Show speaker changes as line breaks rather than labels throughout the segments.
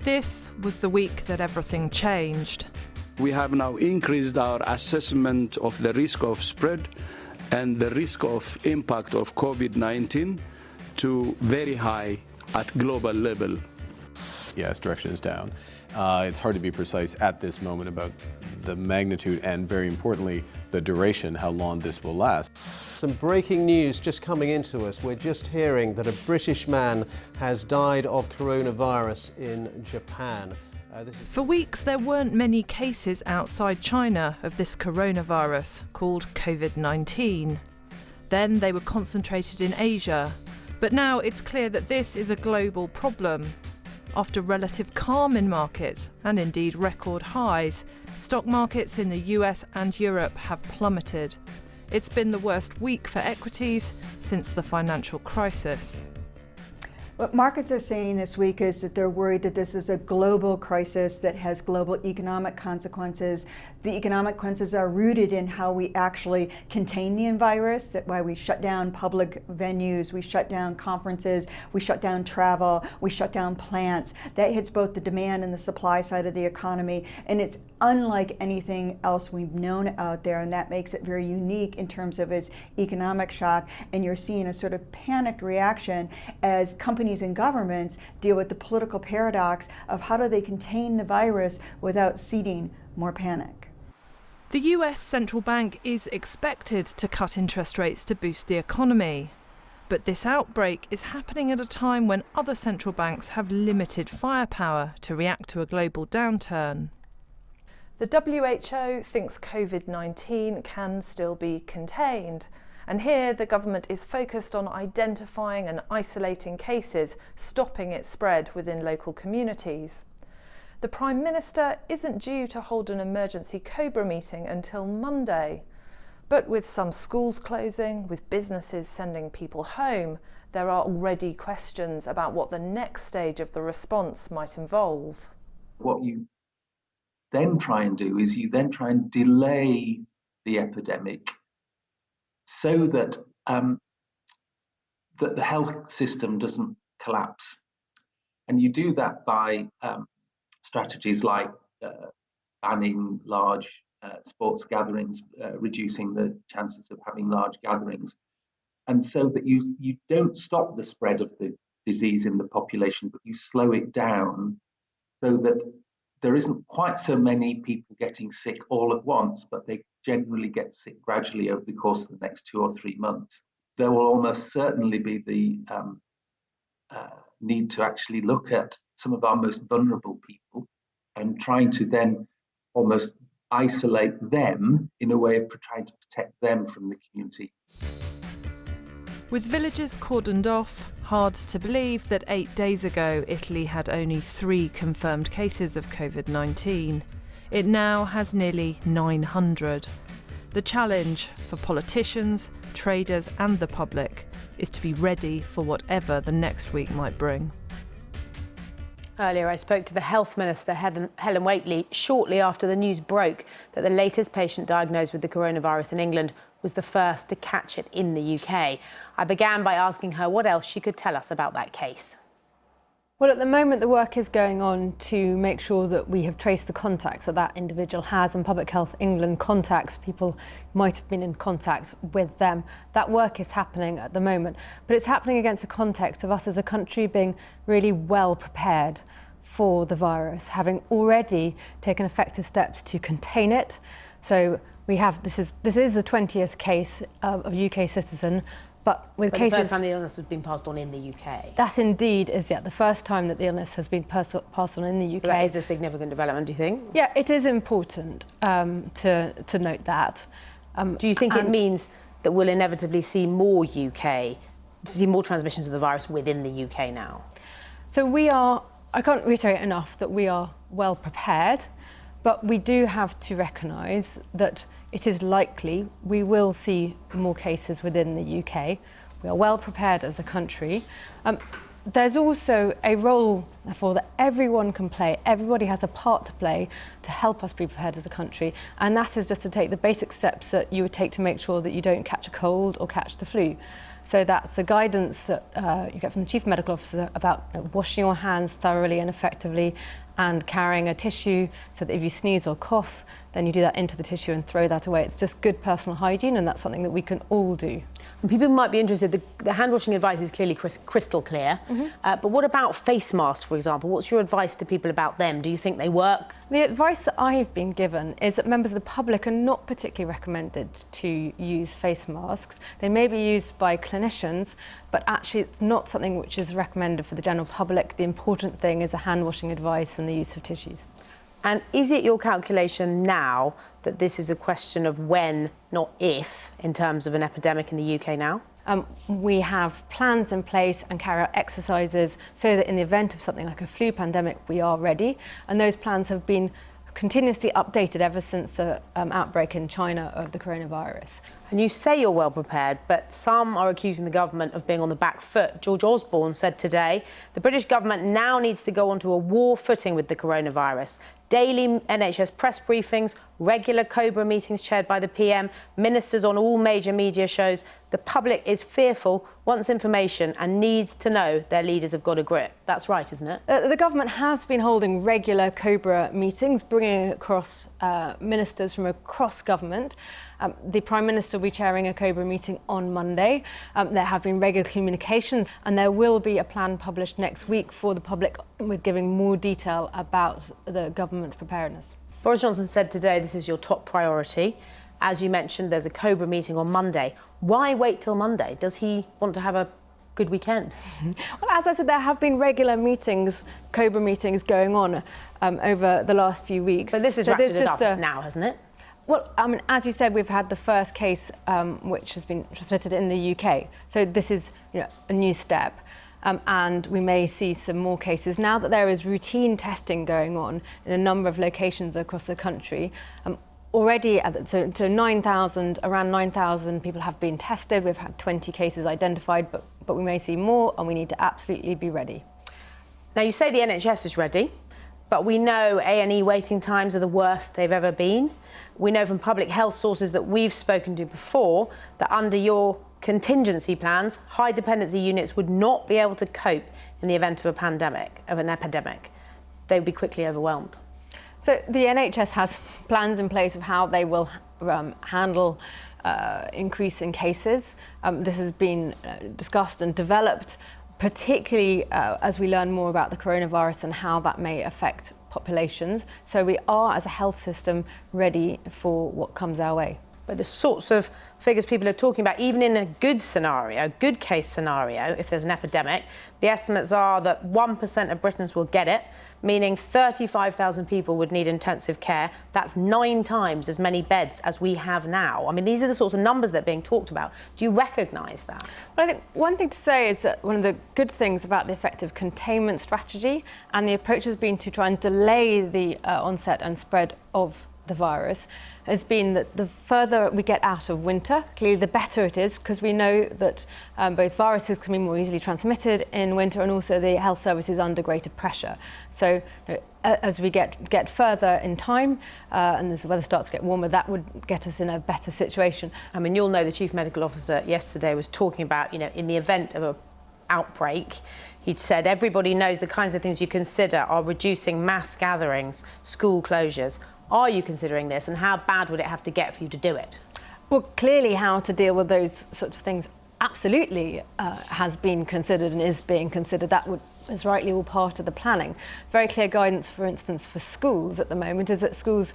This was the week that everything changed.
We have now increased our assessment of the risk of spread and the risk of impact of COVID-19 to very high at global level.
Yes, direction is down. It's hard to be precise at this moment about the magnitude and, very importantly, the duration, how long this will last.
Some breaking news just coming into us. We're just hearing that a British man has died of coronavirus in Japan.
For weeks, there weren't many cases outside China of this coronavirus, called COVID-19. Then they were concentrated in Asia. But now it's clear that this is a global problem. After relative calm in markets, and indeed record highs, stock markets in the US and Europe have plummeted. It's been the worst week for equities since the financial crisis.
What markets are saying this week is that they're worried that this is a global crisis that has global economic consequences. The economic consequences are rooted in how we actually contain the virus, that's why we shut down public venues, we shut down conferences, we shut down travel, we shut down plants. That hits both the demand and the supply side of the economy, and it's unlike anything else we've known out there, and that makes it very unique in terms of its economic shock. And you're seeing a sort of panicked reaction as companies and governments deal with the political paradox of how do they contain the virus without seeding more panic.
The US central bank is expected to cut interest rates to boost the economy. But this outbreak is happening at a time when other central banks have limited firepower to react to a global downturn. The WHO thinks COVID-19 can still be contained. And here the government is focused on identifying and isolating cases, stopping its spread within local communities. The Prime Minister isn't due to hold an emergency COBRA meeting until Monday. But with some schools closing, with businesses sending people home, there are already questions about what the next stage of the response might involve.
What you then try and do is you then try and delay the epidemic so that that the health system doesn't collapse. And you do that by strategies like banning large sports gatherings, reducing the chances of having large gatherings, and so that you don't stop the spread of the disease in the population, but you slow it down so that there isn't quite so many people getting sick all at once, but they generally get sick gradually over the course of the next 2 or 3 months. There will almost certainly be the need to actually look at some of our most vulnerable people and trying to then almost isolate them in a way of trying to protect them from the community.
With villages cordoned off, hard to believe that 8 days ago Italy had only 3 confirmed cases of COVID-19. It now has nearly 900. The challenge for politicians, traders and the public is to be ready for whatever the next week might bring.
Earlier, I spoke to the Health Minister, Helen Whately, shortly after the news broke that the latest patient diagnosed with the coronavirus in England was the first to catch it in the UK. I began by asking her what else she could tell us about that case.
Well, at the moment, the work is going on to make sure that we have traced the contacts that individual has, and Public Health England contacts people who might have been in contact with them. That work is happening at the moment, but it's happening against the context of us as a country being really well prepared for the virus, having already taken effective steps to contain it. So we have, this is the 20th case of a UK citizen. But with cases,
the first time the illness has been passed on in the UK.
That indeed is the first time that the illness has been passed on in the UK.
So that is a significant development, do you think?
Yeah, it is important to note that.
Do you think it means that we'll inevitably see more transmissions of the virus within the UK now?
So I can't reiterate enough that we are well prepared, but we do have to recognise that it is likely we will see more cases within the UK. We are well prepared as a country. There's also a role, therefore, that everyone can play. Everybody has a part to play to help us be prepared as a country. And that is just to take the basic steps that you would take to make sure that you don't catch a cold or catch the flu. So that's the guidance that you get from the Chief Medical Officer about washing your hands thoroughly and effectively, and carrying a tissue so that if you sneeze or cough, then you do that into the tissue and throw that away. It's just good personal hygiene, and that's something that we can all do.
And people might be interested, the hand washing advice is clearly crystal clear, but what about face masks, for example? What's your advice to people about them? Do you think they work?
The advice that I've been given is that members of the public are not particularly recommended to use face masks. They may be used by clinicians, but actually it's not something which is recommended for the general public. The important thing is the hand washing advice and the use of tissues.
And is it your calculation now that this is a question of when, not if, in terms of an epidemic in the UK now?
We have plans in place and carry out exercises so that in the event of something like a flu pandemic, we are ready. And those plans have been continuously updated ever since the outbreak in China of the coronavirus.
And you say you're well prepared, but some are accusing the government of being on the back foot. George Osborne said today the British government now needs to go onto a war footing with the coronavirus. Daily NHS press briefings, regular COBRA meetings chaired by the PM, ministers on all major media shows. The public is fearful, wants information and needs to know their leaders have got a grip. That's right, isn't it?
The government has been holding regular COBRA meetings, bringing across ministers from across government. The Prime Minister will be chairing a COBRA meeting on Monday. There have been regular communications, and there will be a plan published next week for the public with giving more detail about the government's preparedness.
Boris Johnson said today this is your top priority. As you mentioned, there's a COBRA meeting on Monday. Why wait till Monday? Does he want to have a good weekend?
Well, as I said, there have been regular meetings, COBRA meetings going on over the last few weeks.
But this is ratcheted up now, hasn't it?
Well, I mean, as you said, we've had the first case which has been transmitted in the UK. So this is a new step. And we may see some more cases. Now that there is routine testing going on in a number of locations across the country, already, so 9,000, around 9,000 people have been tested. We've had 20 cases identified, but we may see more, and we need to absolutely be ready.
Now, you say the NHS is ready, but we know A&E waiting times are the worst they've ever been. We know from public health sources that we've spoken to before that under your contingency plans, high dependency units would not be able to cope in the event of a pandemic, of an epidemic. They would be quickly overwhelmed.
So the NHS has plans in place of how they will handle increase in cases. This has been discussed and developed, particularly as we learn more about the coronavirus and how that may affect populations. So we are, as a health system, ready for what comes our way.
But the sorts of figures people are talking about, even in a good scenario, good case scenario, if there's an epidemic, the estimates are that 1% of Britons will get it, meaning 35,000 people would need intensive care. That's 9 times as many beds as we have now. I mean, these are the sorts of numbers that are being talked about. Do you recognise that?
Well, I think one thing to say is that one of the good things about the effective containment strategy and the approach has been to try and delay the onset and spread of the virus has been that the further we get out of winter, clearly the better it is, because we know that both viruses can be more easily transmitted in winter, and also the health service is under greater pressure. So as we get further in time and as the weather starts to get warmer, that would get us in a better situation.
I mean, you'll know the Chief Medical Officer yesterday was talking about, in the event of an outbreak, he'd said everybody knows the kinds of things you consider are reducing mass gatherings, school closures. Are you considering this, and how bad would it have to get for you to do it?
Well, clearly how to deal with those sorts of things absolutely has been considered and is being considered. That is rightly all part of the planning. Very clear guidance, for instance, for schools at the moment is that schools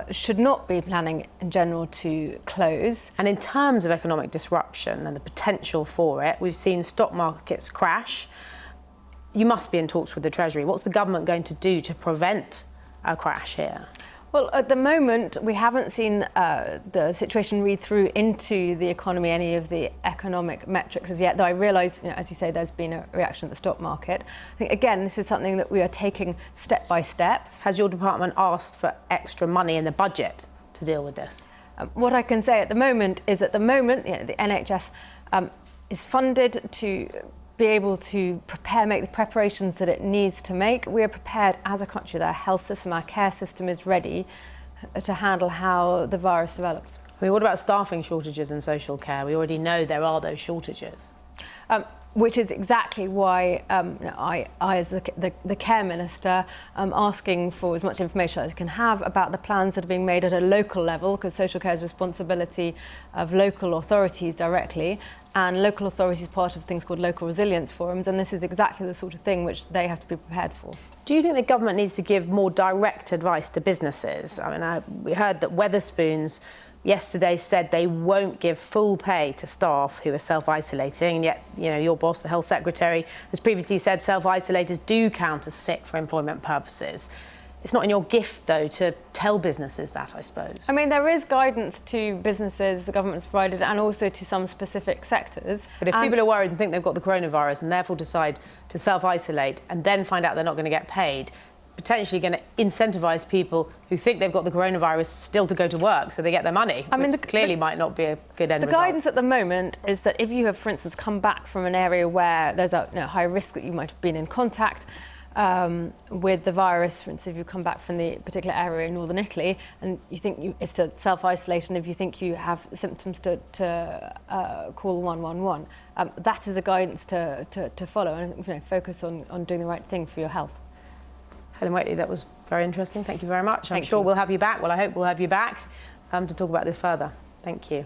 should not be planning in general to close.
And in terms of economic disruption and the potential for it, we've seen stock markets crash. You must be in talks with the Treasury. What's the government going to do to prevent a crash here?
Well, at the moment, we haven't seen the situation read through into the economy, any of the economic metrics as yet, though I realise, as you say, there's been a reaction at the stock market. I think, again, this is something that we are taking step by step.
Has your department asked for extra money in the budget to deal with this?
What I can say at the moment is, the NHS is funded to be able to make the preparations that it needs to make. We are prepared as a country. Our health system, our care system is ready to handle how the virus develops.
I mean, what about staffing shortages in social care? We already know there are those shortages.
Which is exactly why I as the care minister, asking for as much information as I can have about the plans that are being made at a local level, because social care is responsibility of local authorities directly, and local authorities are part of things called local resilience forums, and this is exactly the sort of thing which they have to be prepared for.
Do you think the government needs to give more direct advice to businesses? I mean, we heard that Wetherspoons yesterday said they won't give full pay to staff who are self-isolating, and yet, you know, your boss, the Health Secretary, has previously said self-isolators do count as sick for employment purposes. It's not in your gift, though, to tell businesses that, I suppose.
I mean, there is guidance to businesses the government's provided, and also to some specific sectors.
But if people are worried and think they've got the coronavirus and therefore decide to self-isolate and then find out they're not going to get paid, potentially going to incentivise people who think they've got the coronavirus still to go to work so they get their money, I mean, clearly might not be a good end result.
The guidance at the moment is that if you have, for instance, come back from an area where there's a high risk that you might have been in contact with the virus, for instance, if you come back from the particular area in northern Italy and you think it's to self-isolate, and if you think you have symptoms to call 111, that is a guidance to follow, and focus on doing the right thing for your health.
Helen Whately, that was very interesting. Thank you very much. I'm sure we'll have you back. Well, I hope we'll have you back to talk about this further. Thank you.